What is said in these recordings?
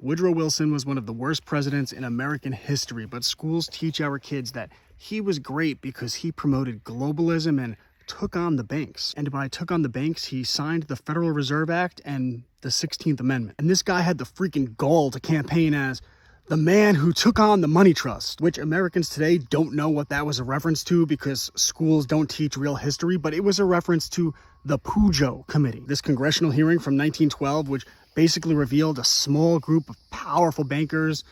Woodrow Wilson was one of the worst presidents in American history, but schools teach our kids that he was great because he promoted globalism and took on the banks. And by took on the banks, he signed the Federal Reserve Act and the 16th Amendment. And this guy had the freaking gall to campaign as the man who took on the money trust, which Americans today don't know what that was a reference to because schools don't teach real history, but it was a reference to the Pujo Committee, this congressional hearing from 1912, which basically revealed a small group of powerful bankers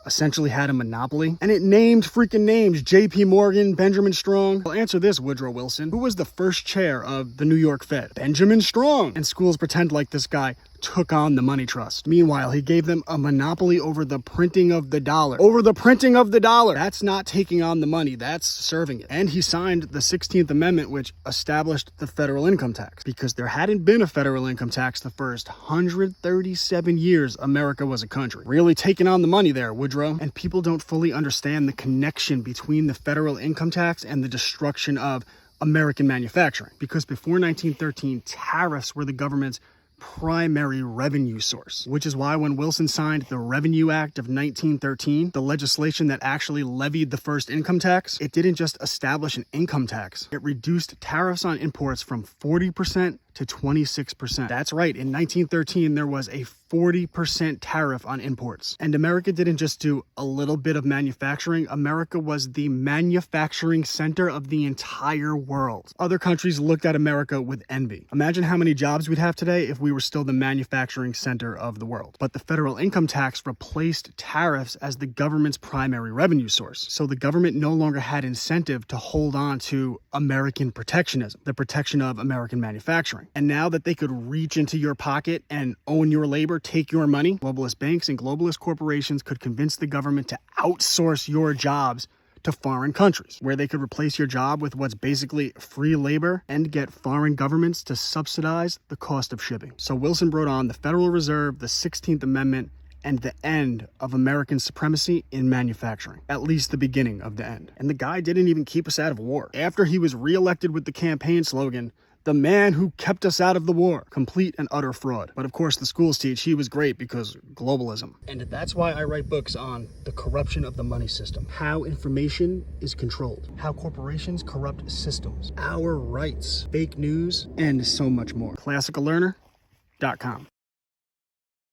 essentially had a monopoly. And it named freaking names, J.P. Morgan, Benjamin Strong. Well, answer this, Woodrow Wilson. Who was the first chair of the New York Fed? Benjamin Strong. And schools pretend like this guy took on the money trust. Meanwhile, he gave them a monopoly over the printing of the dollar. Over the printing of the dollar! That's not taking on the money, that's serving it. And he signed the 16th Amendment, which established the federal income tax. Because there hadn't been a federal income tax the first 137 years America was a country. Really taking on the money there, Woodrow. And people don't fully understand the connection between the federal income tax and the destruction of American manufacturing. Because before 1913, tariffs were the government's primary revenue source, which is why when Wilson signed the Revenue Act of 1913, the legislation that actually levied the first income tax, it didn't just establish an income tax. It reduced tariffs on imports from 40% to 26%. That's right, in 1913, there was a 40% tariff on imports. And America didn't just do a little bit of manufacturing, America was the manufacturing center of the entire world. Other countries looked at America with envy. Imagine how many jobs we'd have today if we were still the manufacturing center of the world. But the federal income tax replaced tariffs as the government's primary revenue source. So the government no longer had incentive to hold on to American protectionism, the protection of American manufacturing. And now that they could reach into your pocket and own your labor, take your money, globalist banks and globalist corporations could convince the government to outsource your jobs to foreign countries, where they could replace your job with what's basically free labor and get foreign governments to subsidize the cost of shipping. So Wilson brought on the Federal Reserve, the 16th Amendment, and the end of American supremacy in manufacturing. At least the beginning of the end. And the guy didn't even keep us out of war. After he was reelected with the campaign slogan, "The man who kept us out of the war." Complete and utter fraud. But of course, the schools teach he was great because globalism. And that's why I write books on the corruption of the money system, how information is controlled, how corporations corrupt systems, our rights, fake news, and so much more. ClassicalLearner.com.